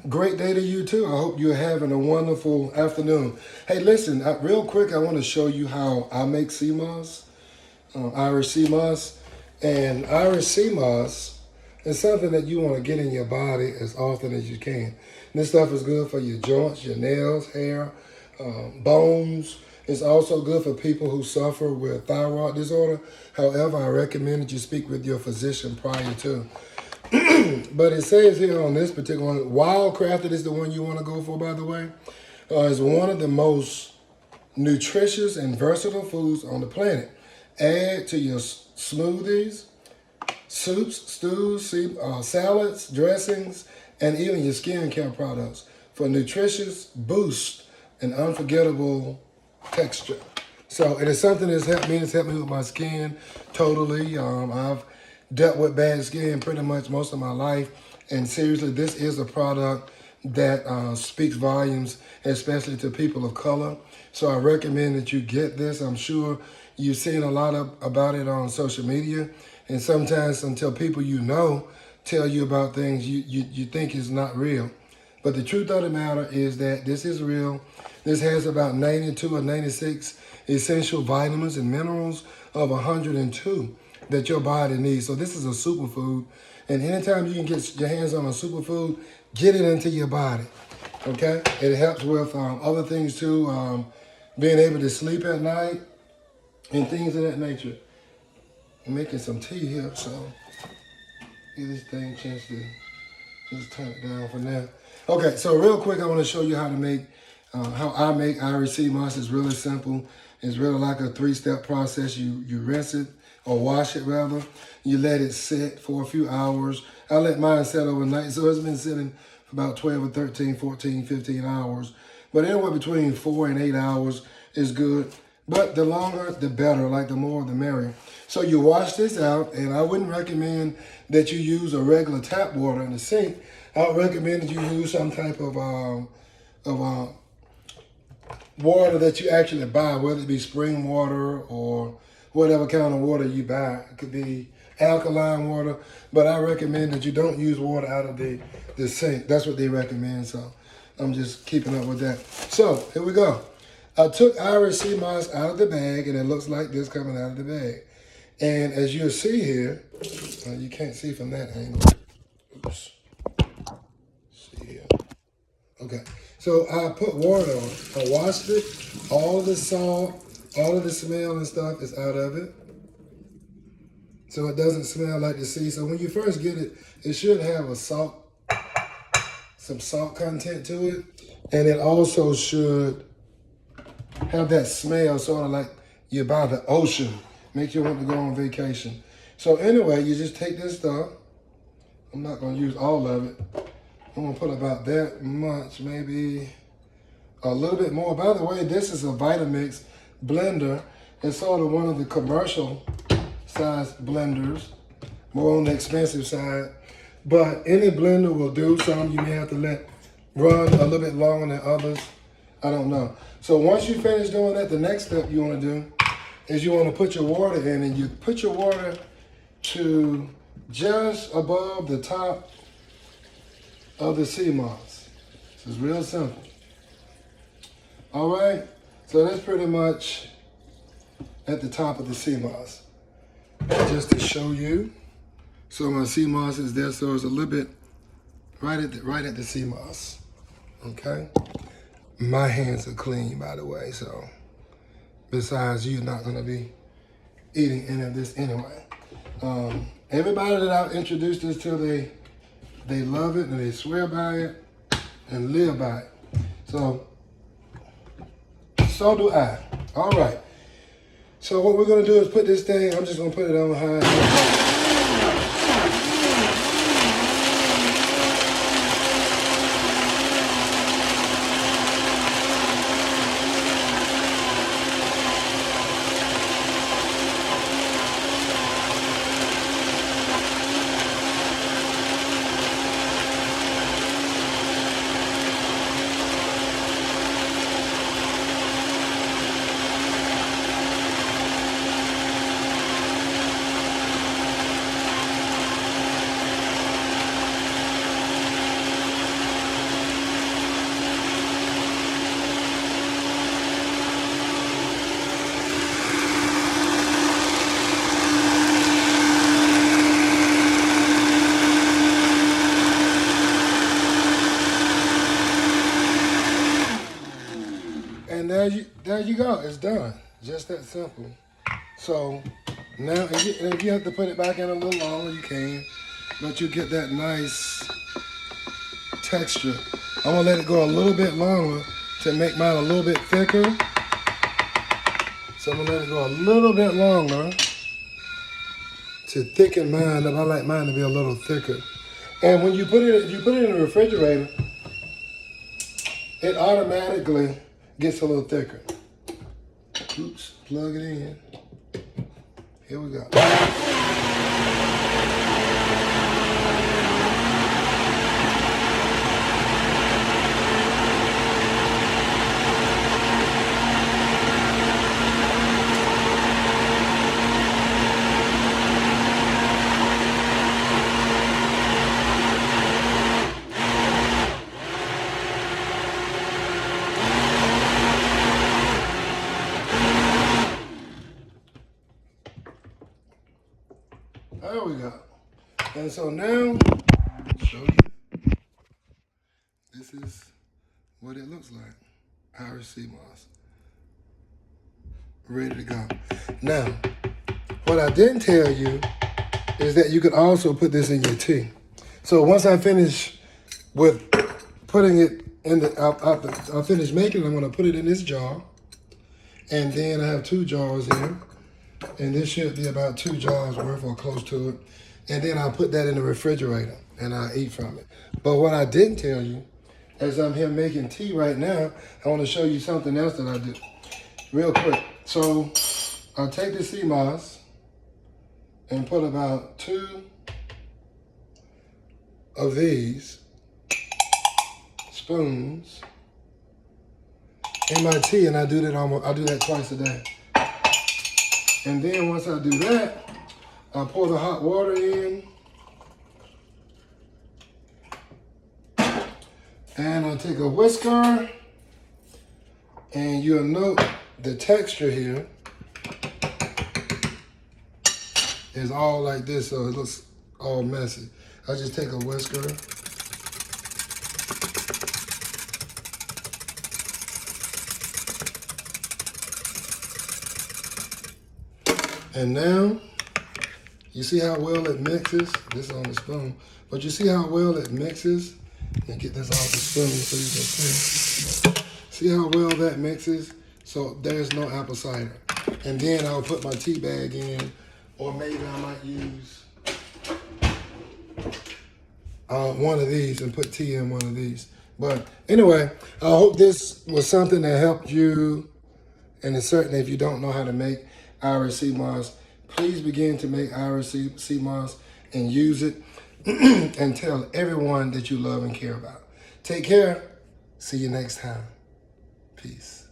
Great day to you too. I hope you're having a wonderful afternoon. Hey, listen, real quick, I want to show you how I make sea moss, Irish sea moss. And Irish sea moss is something that you want to get in your body as often as you can. This stuff is good for your joints, your nails, hair, bones. It's also good for people who suffer with thyroid disorder. However, I recommend that you speak with your physician prior to. But it says here on this particular one, Wildcrafted is the one you want to go for, by the way. It's one of the most nutritious and versatile foods on the planet. Add to your smoothies, soups, stews, salads, dressings, and even your skincare products for nutritious boost and unforgettable texture. So it is something that's helped me. It's helped me with my skin totally. I've dealt with bad skin pretty much most of my life. And seriously, this is a product that speaks volumes, especially to people of color. So I recommend that you get this. I'm sure you've seen a lot about it on social media. And sometimes until people you know tell you about things you think is not real. But the truth of the matter is that this is real. This has about 92 or 96 essential vitamins and minerals of 102 that your body needs. So this is a superfood. And anytime you can get your hands on a superfood, get it into your body, okay? It helps with other things too, being able to sleep at night and things of that nature. I'm making some tea here, so give this thing a chance to just turn it down for now. Okay, so real quick, I want to show you how to make, how I make Irish sea moss. It's really simple. It's really like a 3-step process. You rinse it, or wash it rather. You let it sit for a few hours. I let mine set overnight, so it's been sitting for about 12 or 13, 14, 15 hours. But anywhere between 4 and 8 hours is good. But the longer, the better, like the more, the merrier. So you wash this out, and I wouldn't recommend that you use a regular tap water in the sink. I would recommend that you use some type of water that you actually buy, whether it be spring water or whatever kind of water you buy. It could be alkaline water, but I recommend that you don't use water out of the sink. That's what they recommend, so I'm just keeping up with that. So here we go. I took Irish sea moss out of the bag, and it looks like this coming out of the bag. And as you'll see here, you can't see from that angle. Oops. See here. Okay, so I put water on it. I washed it. All of the salt, all of the smell and stuff is out of it. So it doesn't smell like the sea. So when you first get it, it should have some salt content to it. And it also should have that smell sort of like you're by the ocean. Makes you want to go on vacation. So anyway, you just take this stuff. I'm not gonna use all of it. I'm gonna put about that much, maybe a little bit more. By the way, this is a Vitamix blender. It's sort of one of the commercial size blenders, more on the expensive side. But any blender will do. Some you may have to let run a little bit longer than others. I don't know. So once you finish doing that, the next step you want to do is you want to put your water in, and you put your water to just above the top of the sea moss. So it's real simple. All right, so that's pretty much at the top of the sea moss. Just to show you, so my sea moss is there, so it's a little bit right at the sea moss. Okay, my hands are clean, by the way, so besides, you're not gonna be eating any of this anyway. Everybody that I've introduced this to, they love it and they swear by it and live by it. So do I. All right. So what we're gonna do is put this thing, I'm just gonna put it on high. there you go. It's done. Just that simple. So now, if you have to put it back in a little longer, you can. But you get that nice texture. I'm gonna let it go a little bit longer to make mine a little bit thicker. So I'm gonna let it go a little bit longer to thicken mine up. I like mine to be a little thicker. And when you put it, if you put it in the refrigerator, it automatically gets a little thicker. Oops, plug it in. Here we go. There we go. And so now, show you. This is what it looks like. Irish sea moss. Ready to go. Now, what I didn't tell you is that you could also put this in your tea. So once I finish with putting it in the, I'll finish making it, I'm gonna put it in this jar. And then I have 2 jars here. And this should be about 2 jars worth or close to it. And then I'll put that in the refrigerator and I'll eat from it. But what I didn't tell you, as I'm here making tea right now, I want to show you something else that I do real quick. So I'll take the sea moss and put about 2 of these spoons in my tea, and I do that twice a day. And then once I do that, I pour the hot water in. And I'll take a whisker. And you'll note the texture here is all like this, so it looks all messy. I just take a whisker. And now, you see how well it mixes? This is on the spoon. But you see how well it mixes? And get this off the spoon so you can see. See how well that mixes? So there's no apple cider. And then I'll put my tea bag in, or maybe I might use one of these and put tea in one of these. But anyway, I hope this was something that helped you. And it's certainly, if you don't know how to make Irish sea moss, please begin to make Irish sea moss and use it and tell everyone that you love and care about. Take care. See you next time. Peace.